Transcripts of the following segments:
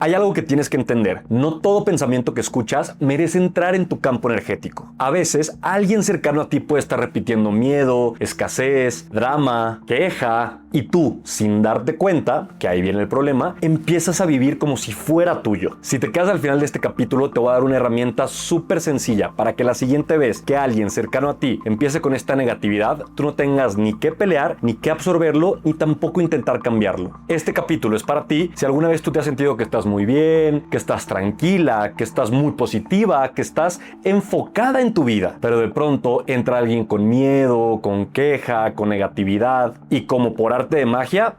Hay algo que tienes que entender. No todo pensamiento que escuchas merece entrar en tu campo energético. A veces, alguien cercano a ti puede estar repitiendo miedo, escasez, drama, queja, y tú, sin darte cuenta, que ahí viene el problema, empiezas a vivir como si fuera tuyo. Si te quedas al final de este capítulo, te voy a dar una herramienta súper sencilla para que la siguiente vez que alguien cercano a ti empiece con esta negatividad, tú no tengas ni que pelear, ni que absorberlo, ni tampoco intentar cambiarlo. Este capítulo es para ti si alguna vez tú te has sentido que estás muy bien, que estás tranquila, que estás muy positiva, que estás enfocada en tu vida, pero de pronto entra alguien con miedo, con queja, con negatividad, y como por arte de magia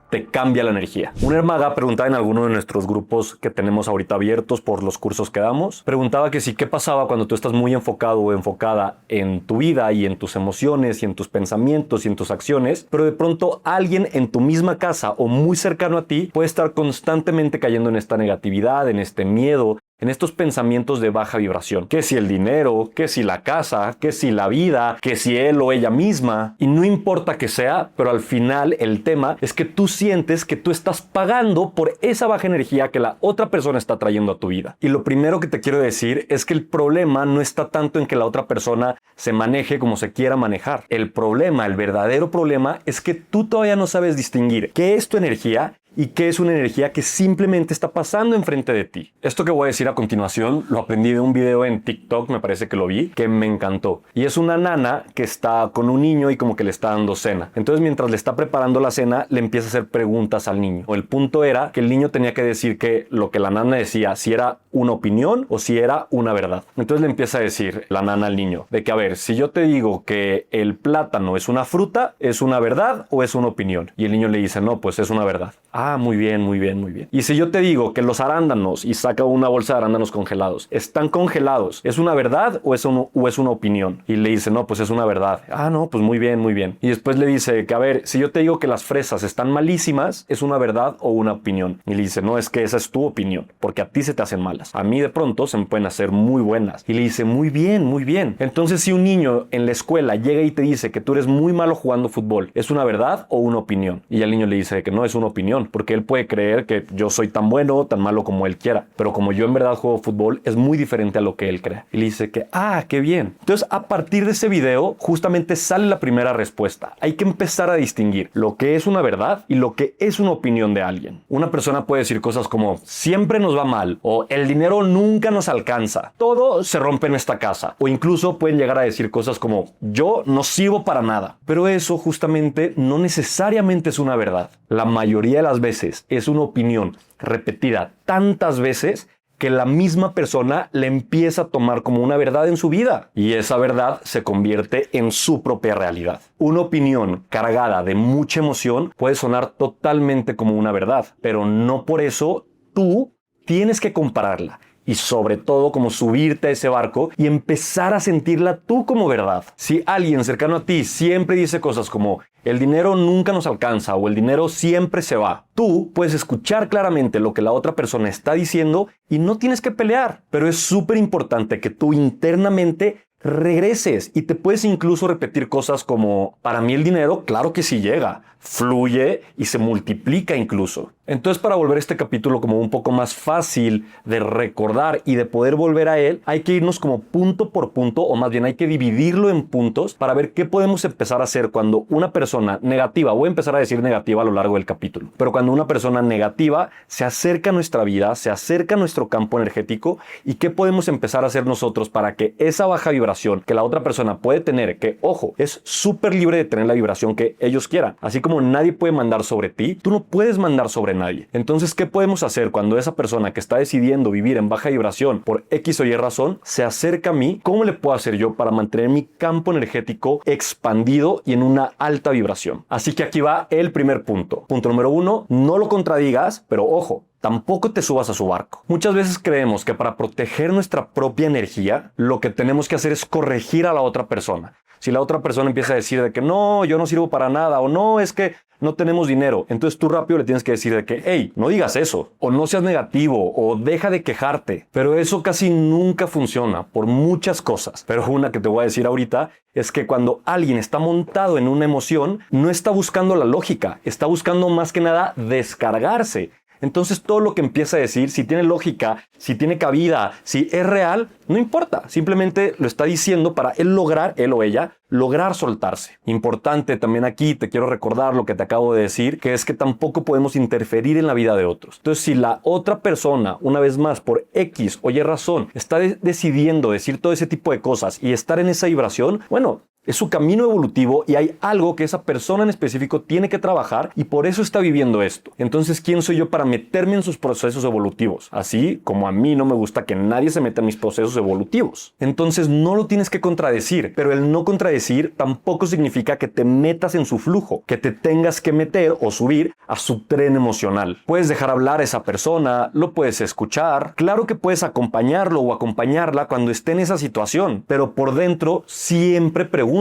te cambia la energía. Una hermaga preguntaba en alguno de nuestros grupos que tenemos ahorita abiertos por los cursos que damos, preguntaba que sí, ¿qué pasaba cuando tú estás muy enfocado o enfocada en tu vida y en tus emociones y en tus pensamientos y en tus acciones, pero de pronto alguien en tu misma casa o muy cercano a ti puede estar constantemente cayendo en esta negatividad, en este miedo, en estos pensamientos de baja vibración? Que si el dinero, que si la casa, que si la vida, que si él o ella misma. Y no importa que sea, pero al final el tema es que tú sientes que tú estás pagando por esa baja energía que la otra persona está trayendo a tu vida. Y lo primero que te quiero decir es que el problema no está tanto en que la otra persona se maneje como se quiera manejar. El problema, el verdadero problema, es que tú todavía no sabes distinguir qué es tu energía y qué es una energía que simplemente está pasando enfrente de ti. Esto que voy a decir a continuación lo aprendí de un video en TikTok, me parece que lo vi, que me encantó. Y es una nana que está con un niño y como que le está dando cena. Entonces mientras le está preparando la cena, le empieza a hacer preguntas al niño. El punto era que el niño tenía que decir que lo que la nana decía, si era una opinión o si era una verdad. Entonces le empieza a decir la nana al niño, de que a ver, si yo te digo que el plátano es una fruta, ¿es una verdad o es una opinión? Y el niño le dice, no, pues es una verdad. Ah, muy bien, muy bien, muy bien. Y si yo te digo que los arándanos, y saca una bolsa de arándanos congelados, están congelados, ¿es una verdad o es una opinión? Y le dice, no, pues es una verdad. Ah, no, pues muy bien, muy bien. Y después le dice que, a ver, si yo te digo que las fresas están malísimas, ¿es una verdad o una opinión? Y le dice, no, es que esa es tu opinión, porque a ti se te hacen malas. A mí de pronto se me pueden hacer muy buenas. Y le dice, muy bien, muy bien. Entonces, si un niño en la escuela llega y te dice que tú eres muy malo jugando fútbol, ¿es una verdad o una opinión? Y el niño le dice que no, es una opinión, porque él puede creer que yo soy tan bueno, tan malo como él quiera, pero como yo en verdad juego fútbol, es muy diferente a lo que él cree. Y le dice que, qué bien. Entonces, a partir de ese video, justamente sale la primera respuesta. Hay que empezar a distinguir lo que es una verdad y lo que es una opinión de alguien. Una persona puede decir cosas como, siempre nos va mal, o el dinero nunca nos alcanza, todo se rompe en esta casa, o incluso pueden llegar a decir cosas como, yo no sirvo para nada. Pero eso justamente no necesariamente es una verdad. La mayoría de las veces es una opinión repetida tantas veces que la misma persona le empieza a tomar como una verdad en su vida, y esa verdad se convierte en su propia realidad. Una opinión cargada de mucha emoción puede sonar totalmente como una verdad, pero no por eso tú tienes que compararla. Y sobre todo como subirte a ese barco y empezar a sentirla tú como verdad. Si alguien cercano a ti siempre dice cosas como el dinero nunca nos alcanza o el dinero siempre se va, tú puedes escuchar claramente lo que la otra persona está diciendo y no tienes que pelear. Pero es súper importante que tú internamente regreses y te puedes incluso repetir cosas como, para mí el dinero, claro que sí llega, fluye y se multiplica incluso. Entonces, para volver este capítulo como un poco más fácil de recordar y de poder volver a él, hay que irnos como punto por punto, o más bien hay que dividirlo en puntos para ver qué podemos empezar a hacer cuando una persona negativa, voy a empezar a decir negativa a lo largo del capítulo, pero cuando una persona negativa se acerca a nuestra vida, se acerca a nuestro campo energético, y qué podemos empezar a hacer nosotros para que esa baja vibración que la otra persona puede tener, que ojo, es súper libre de tener la vibración que ellos quieran, así como nadie puede mandar sobre ti, tú no puedes mandar sobre nadie. Entonces, ¿qué podemos hacer cuando esa persona que está decidiendo vivir en baja vibración por X o Y razón se acerca a mí? ¿Cómo le puedo hacer yo para mantener mi campo energético expandido y en una alta vibración? Así que aquí va el primer punto. Punto número 1, no lo contradigas, pero ojo, tampoco te subas a su barco. Muchas veces creemos que para proteger nuestra propia energía, lo que tenemos que hacer es corregir a la otra persona. Si la otra persona empieza a decir de que no, yo no sirvo para nada, o no, es que no tenemos dinero, entonces tú rápido le tienes que decir de que, hey, no digas eso, o no seas negativo, o deja de quejarte. Pero eso casi nunca funciona por muchas cosas. Pero una que te voy a decir ahorita es que cuando alguien está montado en una emoción, no está buscando la lógica, está buscando más que nada descargarse. Entonces todo lo que empieza a decir, si tiene lógica, si tiene cabida, si es real, no importa. Simplemente lo está diciendo para él o ella, lograr soltarse. Importante también aquí, te quiero recordar lo que te acabo de decir, que es que tampoco podemos interferir en la vida de otros. Entonces, si la otra persona, una vez más, por X o Y razón, está decidiendo decir todo ese tipo de cosas y estar en esa vibración, bueno, es su camino evolutivo y hay algo que esa persona en específico tiene que trabajar y por eso está viviendo esto. Entonces, ¿quién soy yo para meterme en sus procesos evolutivos? Así como a mí no me gusta que nadie se meta en mis procesos evolutivos. Entonces, no lo tienes que contradecir, pero el no contradecir tampoco significa que te metas en su flujo, que te tengas que meter o subir a su tren emocional. Puedes dejar hablar a esa persona, lo puedes escuchar. Claro que puedes acompañarlo o acompañarla cuando esté en esa situación, pero por dentro siempre pregúntate,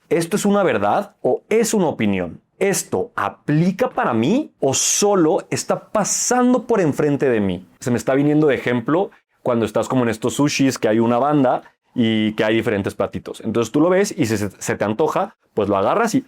¿esto es una verdad o es una opinión? ¿Esto aplica para mí o solo está pasando por enfrente de mí? Se me está viniendo de ejemplo cuando estás como en estos sushis que hay una banda y que hay diferentes platitos. Entonces tú lo ves y si se te antoja, pues lo agarras y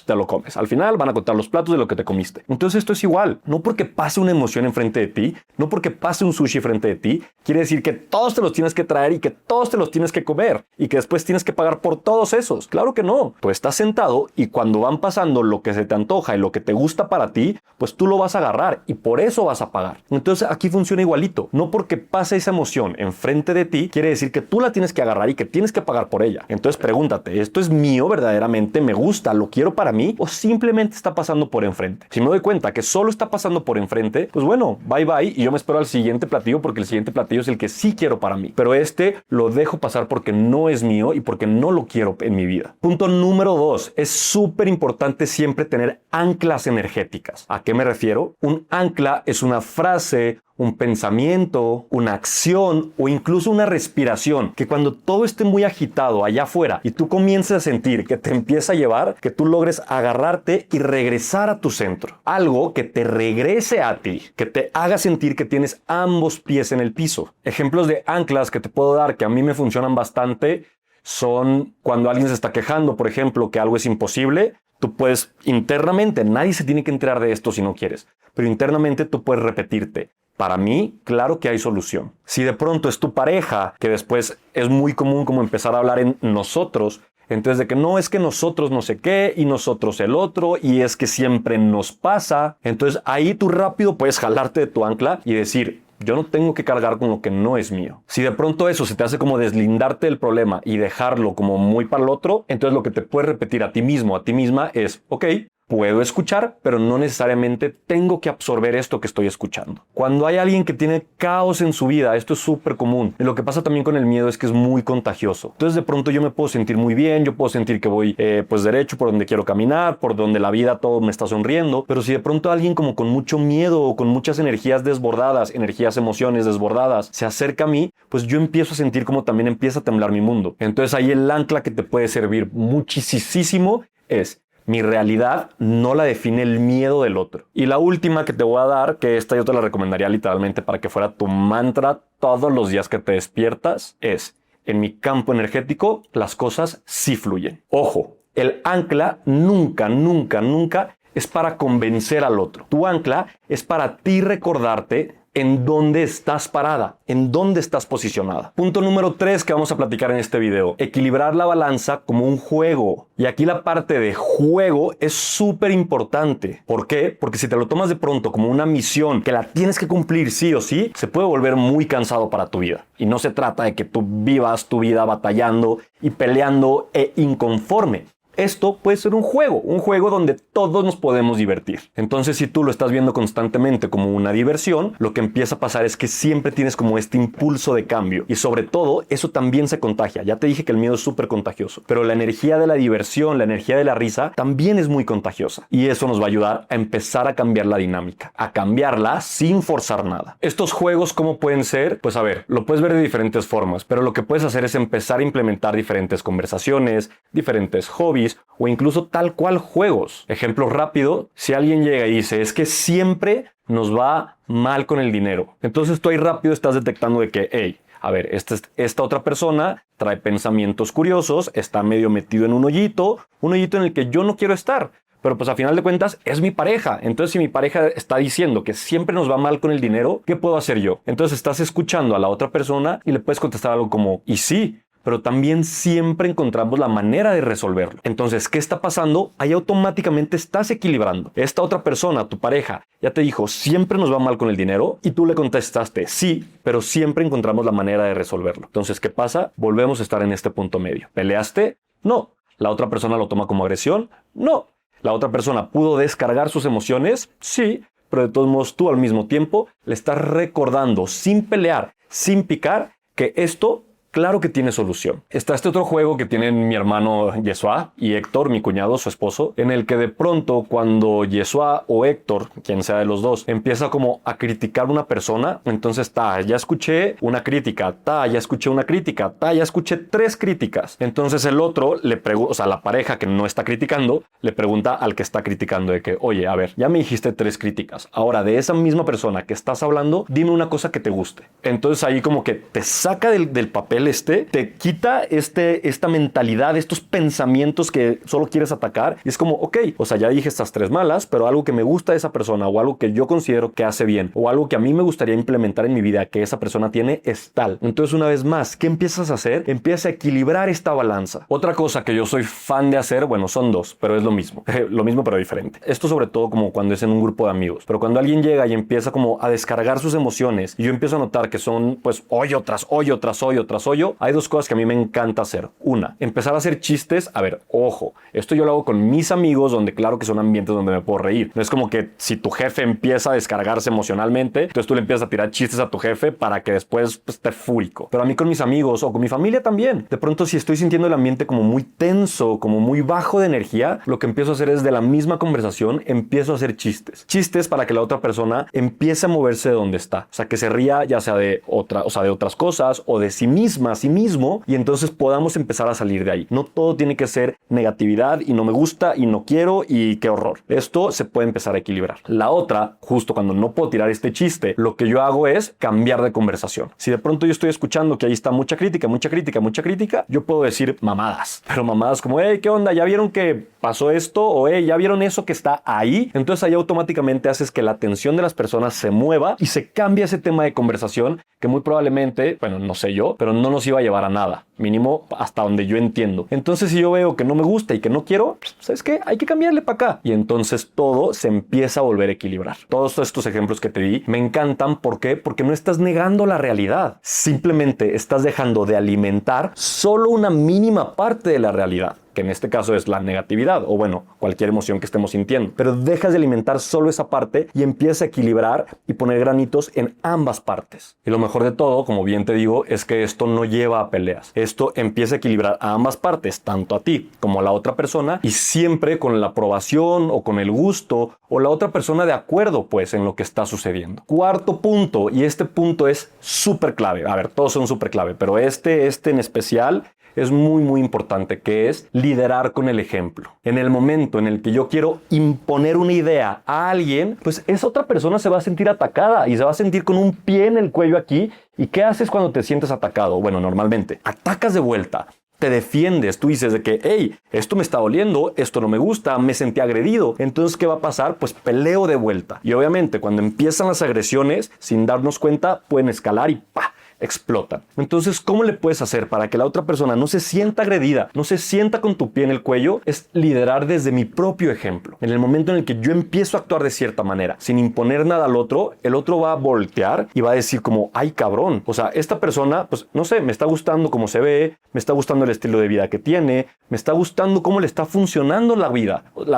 te lo comes. Al final van a contar los platos de lo que te comiste. Entonces esto es igual. No porque pase una emoción enfrente de ti, no porque pase un sushi frente de ti, quiere decir que todos te los tienes que traer y que todos te los tienes que comer y que después tienes que pagar por todos esos. Claro que no. Tú estás sentado y cuando van pasando lo que se te antoja y lo que te gusta para ti, pues tú lo vas a agarrar y por eso vas a pagar. Entonces aquí funciona igualito. No porque pase esa emoción enfrente de ti, quiere decir que tú la tienes que agarrar y que tienes que pagar por ella. Entonces pregúntate, ¿esto es mío verdaderamente? ¿Me gusta? ¿Lo quiero para mí? ¿O simplemente está pasando por enfrente? Si me doy cuenta que solo está pasando por enfrente, pues bueno, bye bye y yo me espero al siguiente platillo porque el siguiente platillo es el que sí quiero para mí. Pero este lo dejo pasar porque no es mío y porque no lo quiero en mi vida. Punto número 2. Es súper importante siempre tener anclas energéticas. ¿A qué me refiero? Un ancla es una frase, un pensamiento, una acción o incluso una respiración que cuando todo esté muy agitado allá afuera y tú comiences a sentir que te empieza a llevar, que tú logres agarrarte y regresar a tu centro. Algo que te regrese a ti, que te haga sentir que tienes ambos pies en el piso. Ejemplos de anclas que te puedo dar que a mí me funcionan bastante son cuando alguien se está quejando, por ejemplo, que algo es imposible. Tú puedes internamente, nadie se tiene que enterar de esto si no quieres, pero internamente tú puedes repetirte. Para mí, claro que hay solución. Si de pronto es tu pareja, que después es muy común como empezar a hablar en nosotros, entonces de que no es que nosotros no sé qué y nosotros el otro y es que siempre nos pasa, entonces ahí tú rápido puedes jalarte de tu ancla y decir, yo no tengo que cargar con lo que no es mío. Si de pronto eso se te hace como deslindarte del problema y dejarlo como muy para el otro, entonces lo que te puedes repetir a ti mismo, a ti misma es, ok, puedo escuchar, pero no necesariamente tengo que absorber esto que estoy escuchando. Cuando hay alguien que tiene caos en su vida, esto es súper común. Y lo que pasa también con el miedo es que es muy contagioso. Entonces de pronto yo me puedo sentir muy bien, yo puedo sentir que voy pues derecho por donde quiero caminar, por donde la vida todo me está sonriendo, pero si de pronto alguien como con mucho miedo o con muchas energías desbordadas, energías, emociones desbordadas, se acerca a mí, pues yo empiezo a sentir como también empieza a temblar mi mundo. Entonces ahí el ancla que te puede servir muchísimo es: mi realidad no la define el miedo del otro. Y la última que te voy a dar, que esta yo te la recomendaría literalmente para que fuera tu mantra todos los días que te despiertas, es: en mi campo energético las cosas sí fluyen. Ojo, el ancla nunca es para convencer al otro. Tu ancla es para ti recordarte en dónde estás parada, en dónde estás posicionada. Punto número 3 que vamos a platicar en este video: equilibrar la balanza como un juego. Y aquí la parte de juego es súper importante. ¿Por qué? Porque si te lo tomas de pronto como una misión que la tienes que cumplir sí o sí, se puede volver muy cansado para tu vida. Y no se trata de que tú vivas tu vida batallando y peleando e inconforme. Esto puede ser un juego donde todos nos podemos divertir. Entonces, si tú lo estás viendo constantemente como una diversión, lo que empieza a pasar es que siempre tienes como este impulso de cambio. Y sobre todo, eso también se contagia. Ya te dije que el miedo es súper contagioso, pero la energía de la diversión, la energía de la risa, también es muy contagiosa. Y eso nos va a ayudar a empezar a cambiar la dinámica, a cambiarla sin forzar nada. Estos juegos, ¿cómo pueden ser? Pues a ver, lo puedes ver de diferentes formas, pero lo que puedes hacer es empezar a implementar diferentes conversaciones, diferentes hobbies, o incluso tal cual juegos. Ejemplo rápido: si alguien llega y dice, es que siempre nos va mal con el dinero, entonces tú ahí rápido estás detectando de que, hey, a ver, esta otra persona trae pensamientos curiosos, está medio metido en un hoyito en el que yo no quiero estar. pero pues a final de cuentas es mi pareja. Entonces si mi pareja está diciendo que siempre nos va mal con el dinero, ¿qué puedo hacer yo? Entonces estás escuchando a la otra persona y le puedes contestar algo como, y sí, pero también siempre encontramos la manera de resolverlo. Entonces, ¿qué está pasando? Ahí automáticamente estás equilibrando. Esta otra persona, tu pareja, ya te dijo, siempre nos va mal con el dinero, y tú le contestaste, sí, pero siempre encontramos la manera de resolverlo. Entonces, ¿qué pasa? Volvemos a estar en este punto medio. ¿Peleaste? No. ¿La otra persona lo toma como agresión? No. ¿La otra persona pudo descargar sus emociones? Sí, pero de todos modos tú al mismo tiempo le estás recordando, sin pelear, sin picar, que esto claro que tiene solución. Está este otro juego que tienen mi hermano Yeshua y Héctor, mi cuñado, su esposo, en el que de pronto cuando Yeshua o Héctor, quien sea de los dos, empieza como a criticar a una persona, entonces ya escuché una crítica, ya escuché una crítica, ya escuché 3 críticas. Entonces el otro le pregunta, o sea, la pareja que no está criticando, le pregunta al que está criticando de que, oye, a ver, ya me dijiste 3 críticas. Ahora, de esa misma persona que estás hablando, dime una cosa que te guste. Entonces ahí como que te saca del papel te quita esta mentalidad, estos pensamientos que solo quieres atacar, y es como, ok, o sea, ya dije estas 3 malas, pero algo que me gusta de esa persona, o algo que yo considero que hace bien, o algo que a mí me gustaría implementar en mi vida que esa persona tiene, es tal. Entonces, una vez más, ¿qué empiezas a hacer? Empieza a equilibrar esta balanza. Otra cosa que yo soy fan de hacer, bueno, son 2, pero es lo mismo. Lo mismo pero diferente. Esto sobre todo como cuando es en un grupo de amigos, pero cuando alguien llega y empieza como a descargar sus emociones, y yo empiezo a notar que son pues hoyo tras hoyo tras hoyo tras hoyo, hay 2 cosas que a mí me encanta hacer. Una, empezar a hacer chistes. A ver, ojo, esto yo lo hago con mis amigos, donde claro que son ambientes donde me puedo reír. No es como que si tu jefe empieza a descargarse emocionalmente, entonces tú le empiezas a tirar chistes a tu jefe para que después pues, esté fúrico. Pero a mí con mis amigos o con mi familia también. De pronto si estoy sintiendo el ambiente como muy tenso, como muy bajo de energía, lo que empiezo a hacer es de la misma conversación, empiezo a hacer chistes. Chistes para que la otra persona empiece a moverse de donde está. O sea, que se ría ya sea de otras cosas o de sí misma, a sí mismo, y entonces podamos empezar a salir de ahí. No todo tiene que ser negatividad y no me gusta y no quiero y qué horror. Esto se puede empezar a equilibrar. La otra, justo cuando no puedo tirar este chiste, lo que yo hago es cambiar de conversación. Si de pronto yo estoy escuchando que ahí está mucha crítica, yo puedo decir mamadas, pero mamadas como, hey, ¿qué onda? ¿Ya vieron que pasó esto? O hey, ¿ya vieron eso que está ahí? Entonces ahí automáticamente haces que la atención de las personas se mueva y se cambia ese tema de conversación que muy probablemente, bueno, no sé yo, pero no nos iba a llevar a nada, mínimo hasta donde yo entiendo. Entonces si yo veo que no me gusta y que no quiero, ¿sabes qué? Hay que cambiarle para acá. Y entonces todo se empieza a volver a equilibrar. Todos estos ejemplos que te di me encantan. ¿Por qué? Porque no estás negando la realidad. Simplemente estás dejando de alimentar solo una mínima parte de la realidad, que en este caso es la negatividad o bueno, cualquier emoción que estemos sintiendo. Pero dejas de alimentar solo esa parte y empiezas a equilibrar y poner granitos en ambas partes. Y lo mejor de todo, como bien te digo, es que esto no lleva a peleas. Esto empieza a equilibrar a ambas partes, tanto a ti como a la otra persona, y siempre con la aprobación o con el gusto o la otra persona de acuerdo pues en lo que está sucediendo. Cuarto punto, y este punto es súper clave. A ver, todos son súper clave, pero este en especial es muy importante, que es liderar con el ejemplo. En el momento en el que yo quiero imponer una idea a alguien, pues esa otra persona se va a sentir atacada y se va a sentir con un pie en el cuello aquí. ¿Y qué haces cuando te sientes atacado? Bueno, normalmente atacas de vuelta. Te defiendes, tú dices de que, hey, esto me está doliendo, esto no me gusta, me sentí agredido. Entonces, ¿qué va a pasar? Pues peleo de vuelta. Y obviamente, cuando empiezan las agresiones, sin darnos cuenta, pueden escalar y ¡pah! Explotan. Entonces, ¿cómo le puedes hacer para que la otra persona no se sienta agredida, no se sienta con tu pie en el cuello? Es liderar desde mi propio ejemplo. En el momento en el que yo empiezo a actuar de cierta manera, sin imponer nada al otro, el otro va a voltear y va a decir como, ay cabrón, o sea, esta persona, pues no sé, me está gustando cómo se ve, me está gustando el estilo de vida que tiene, me está gustando cómo le está funcionando la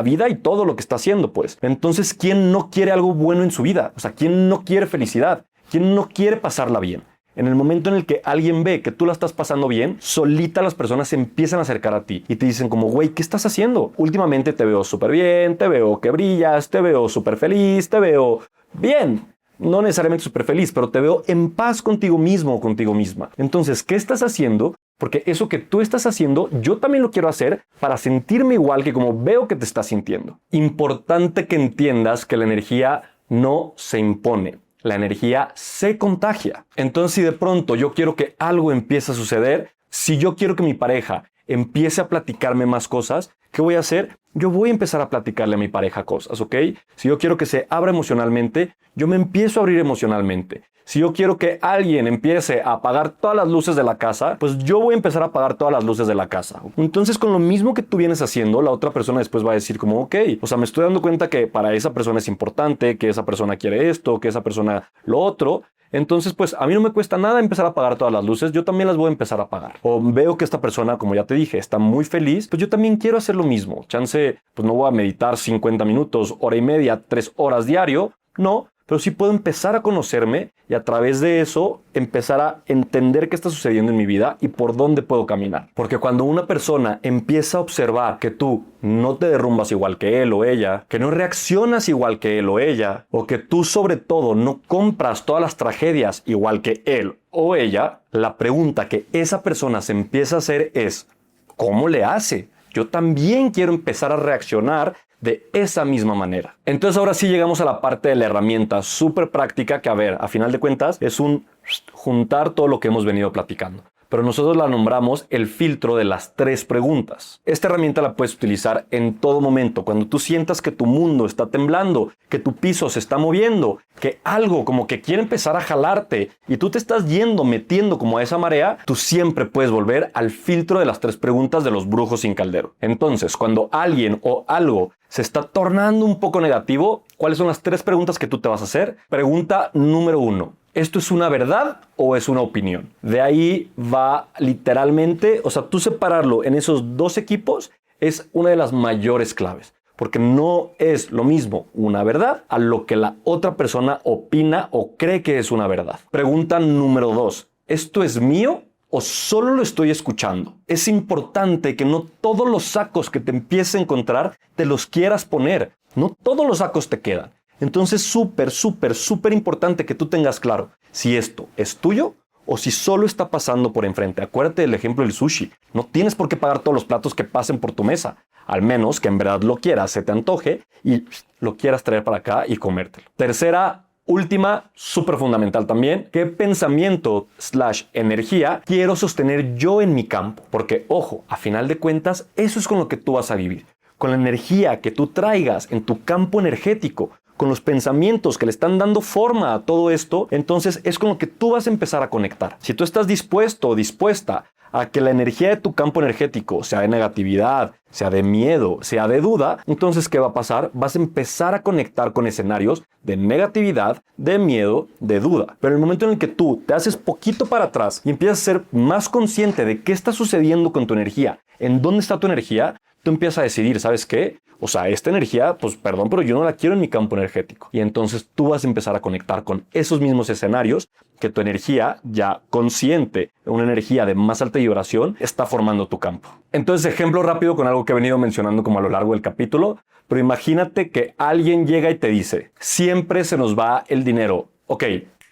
vida y todo lo que está haciendo, pues. Entonces, ¿quién no quiere algo bueno en su vida? O sea, ¿quién no quiere felicidad? ¿Quién no quiere pasarla bien? En el momento en el que alguien ve que tú la estás pasando bien, solita las personas se empiezan a acercar a ti y te dicen como, güey, ¿qué estás haciendo? Últimamente te veo súper bien, te veo que brillas, te veo súper feliz, te veo bien. No necesariamente súper feliz, pero te veo en paz contigo mismo o contigo misma. Entonces, ¿qué estás haciendo? Porque eso que tú estás haciendo, yo también lo quiero hacer para sentirme igual que como veo que te estás sintiendo. Importante que entiendas que la energía no se impone. La energía se contagia. Entonces, si de pronto yo quiero que algo empiece a suceder, si yo quiero que mi pareja empiece a platicarme más cosas, ¿qué voy a hacer? Yo voy a empezar a platicarle a mi pareja cosas, ¿ok? Si yo quiero que se abra emocionalmente, yo me empiezo a abrir emocionalmente. Si yo quiero que alguien empiece a apagar todas las luces de la casa, pues yo voy a empezar a apagar todas las luces de la casa. Entonces, con lo mismo que tú vienes haciendo, la otra persona después va a decir como, ok, o sea, me estoy dando cuenta que para esa persona es importante, que esa persona quiere esto, que esa persona lo otro. Entonces, pues a mí no me cuesta nada empezar a apagar todas las luces, yo también las voy a empezar a apagar. O veo que esta persona, como ya te dije, está muy feliz, pues yo también quiero hacer lo mismo. Chance, pues no voy a meditar 50 minutos, hora y media, 3 horas diario, no. Pero sí puedo empezar a conocerme y a través de eso empezar a entender qué está sucediendo en mi vida y por dónde puedo caminar. Porque cuando una persona empieza a observar que tú no te derrumbas igual que él o ella, que no reaccionas igual que él o ella, o que tú sobre todo no compras todas las tragedias igual que él o ella, la pregunta que esa persona se empieza a hacer es, ¿cómo le hace? Yo también quiero empezar a reaccionar de esa misma manera. Entonces ahora sí llegamos a la parte de la herramienta súper práctica que, a ver, a final de cuentas es un juntar todo lo que hemos venido platicando. Pero nosotros la nombramos el filtro de las 3 preguntas. Esta herramienta la puedes utilizar en todo momento. Cuando tú sientas que tu mundo está temblando, que tu piso se está moviendo, que algo como que quiere empezar a jalarte y tú te estás metiendo como a esa marea, tú siempre puedes volver al filtro de las 3 preguntas de los brujos sin caldero. Entonces, cuando alguien o algo se está tornando un poco negativo, ¿cuáles son las 3 preguntas que tú te vas a hacer? Pregunta número 1. ¿Esto es una verdad o es una opinión? De ahí va literalmente, o sea, tú separarlo en esos 2 equipos es una de las mayores claves. Porque no es lo mismo una verdad a lo que la otra persona opina o cree que es una verdad. Pregunta número 2. ¿Esto es mío o solo lo estoy escuchando? Es importante que no todos los sacos que te empieces a encontrar te los quieras poner. No todos los sacos te quedan. Entonces, súper importante que tú tengas claro si esto es tuyo o si solo está pasando por enfrente. Acuérdate del ejemplo del sushi. No tienes por qué pagar todos los platos que pasen por tu mesa, al menos que en verdad lo quieras, se te antoje y lo quieras traer para acá y comértelo. Tercera, última, súper fundamental también, ¿qué pensamiento / energía quiero sostener yo en mi campo? Porque, ojo, a final de cuentas, eso es con lo que tú vas a vivir. Con la energía que tú traigas en tu campo energético, con los pensamientos que le están dando forma a todo esto, entonces es con lo que tú vas a empezar a conectar. Si tú estás dispuesto o dispuesta a que la energía de tu campo energético sea de negatividad, sea de miedo, sea de duda, entonces ¿qué va a pasar? Vas a empezar a conectar con escenarios de negatividad, de miedo, de duda. Pero en el momento en el que tú te haces poquito para atrás y empiezas a ser más consciente de qué está sucediendo con tu energía, en dónde está tu energía, tú empiezas a decidir, ¿sabes qué? O sea, esta energía, pues perdón, pero yo no la quiero en mi campo energético. Y entonces tú vas a empezar a conectar con esos mismos escenarios que tu energía ya consciente, una energía de más alta vibración, está formando tu campo. Entonces, ejemplo rápido con algo que he venido mencionando como a lo largo del capítulo, pero imagínate que alguien llega y te dice, siempre se nos va el dinero. Ok,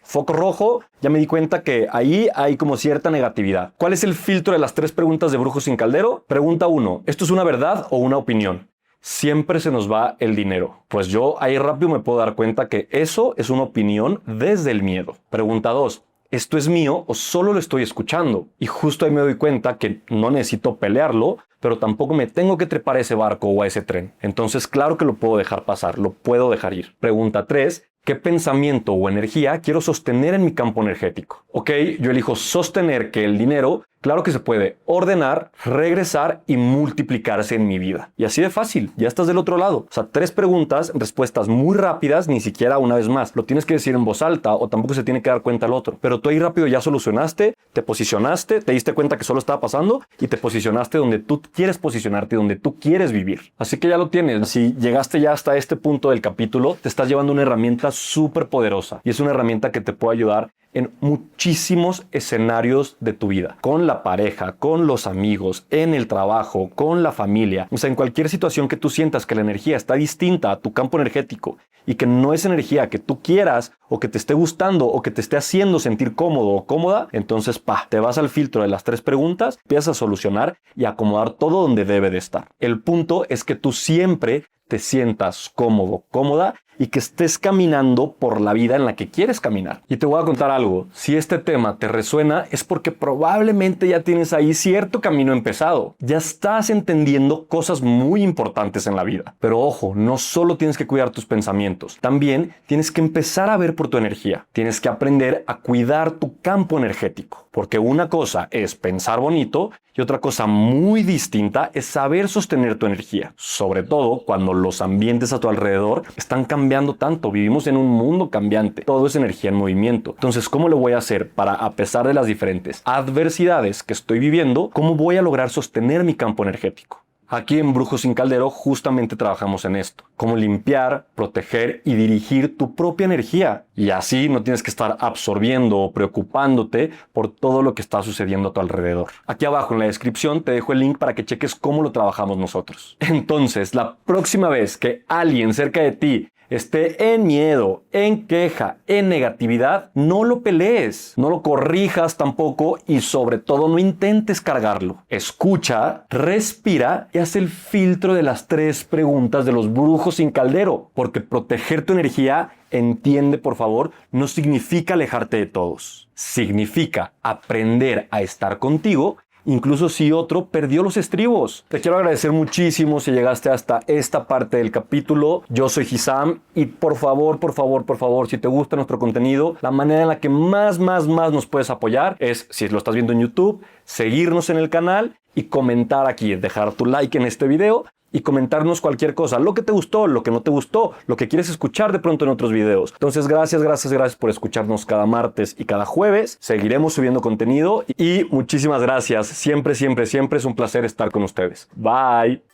foco rojo, ya me di cuenta que ahí hay como cierta negatividad. ¿Cuál es el filtro de las 3 preguntas de Brujos sin Caldero? Pregunta 1, ¿esto es una verdad o una opinión? Siempre se nos va el dinero. Pues yo ahí rápido me puedo dar cuenta que eso es una opinión desde el miedo. Pregunta 2, ¿esto es mío o solo lo estoy escuchando? Y justo ahí me doy cuenta que no necesito pelearlo, pero tampoco me tengo que trepar a ese barco o a ese tren. Entonces claro que lo puedo dejar pasar, lo puedo dejar ir. Pregunta 3, ¿qué pensamiento o energía quiero sostener en mi campo energético? Ok, yo elijo sostener que el dinero, claro que se puede ordenar, regresar y multiplicarse en mi vida. Y así de fácil, ya estás del otro lado. O sea, 3 preguntas, respuestas muy rápidas, ni siquiera una vez más. Lo tienes que decir en voz alta o tampoco se tiene que dar cuenta el otro. Pero tú ahí rápido ya solucionaste, te posicionaste, te diste cuenta que solo estaba pasando y te posicionaste donde tú quieres posicionarte, donde tú quieres vivir. Así que ya lo tienes. Si llegaste ya hasta este punto del capítulo, te estás llevando una herramienta súper poderosa y es una herramienta que te puede ayudar en muchísimos escenarios de tu vida, con la pareja, con los amigos, en el trabajo, con la familia, o sea, en cualquier situación que tú sientas que la energía está distinta a tu campo energético y que no es energía que tú quieras o que te esté gustando o que te esté haciendo sentir cómodo o cómoda, entonces te vas al filtro de las 3 preguntas, empiezas a solucionar y acomodar todo donde debe de estar. El punto es que tú siempre te sientas cómodo, cómoda y que estés caminando por la vida en la que quieres caminar. Y te voy a contar algo, si este tema te resuena es porque probablemente ya tienes ahí cierto camino empezado. Ya estás entendiendo cosas muy importantes en la vida. Pero ojo, no solo tienes que cuidar tus pensamientos, también tienes que empezar a ver por tu energía. Tienes que aprender a cuidar tu campo energético. Porque una cosa es pensar bonito y otra cosa muy distinta es saber sostener tu energía. Sobre todo cuando los ambientes a tu alrededor están cambiando tanto. Vivimos en un mundo cambiante. Todo es energía en movimiento. Entonces, ¿cómo lo voy a hacer para, a pesar de las diferentes adversidades que estoy viviendo, cómo voy a lograr sostener mi campo energético? Aquí en Brujos sin Caldero justamente trabajamos en esto. Cómo limpiar, proteger y dirigir tu propia energía. Y así no tienes que estar absorbiendo o preocupándote por todo lo que está sucediendo a tu alrededor. Aquí abajo en la descripción te dejo el link para que cheques cómo lo trabajamos nosotros. Entonces, la próxima vez que alguien cerca de ti esté en miedo, en queja, en negatividad, no lo pelees, no lo corrijas tampoco y sobre todo no intentes cargarlo. Escucha, respira y haz el filtro de las 3 preguntas de los brujos sin caldero, porque proteger tu energía, entiende por favor, no significa alejarte de todos. Significa aprender a estar contigo incluso si otro perdió los estribos. Te quiero agradecer muchísimo si llegaste hasta esta parte del capítulo. Yo soy Hisam y por favor, si te gusta nuestro contenido, la manera en la que más nos puedes apoyar es, si lo estás viendo en YouTube, seguirnos en el canal y comentar aquí, dejar tu like en este video y comentarnos cualquier cosa, lo que te gustó, lo que no te gustó, lo que quieres escuchar de pronto en otros videos. Entonces, gracias por escucharnos cada martes y cada jueves. Seguiremos subiendo contenido y muchísimas gracias. Siempre es un placer estar con ustedes. Bye.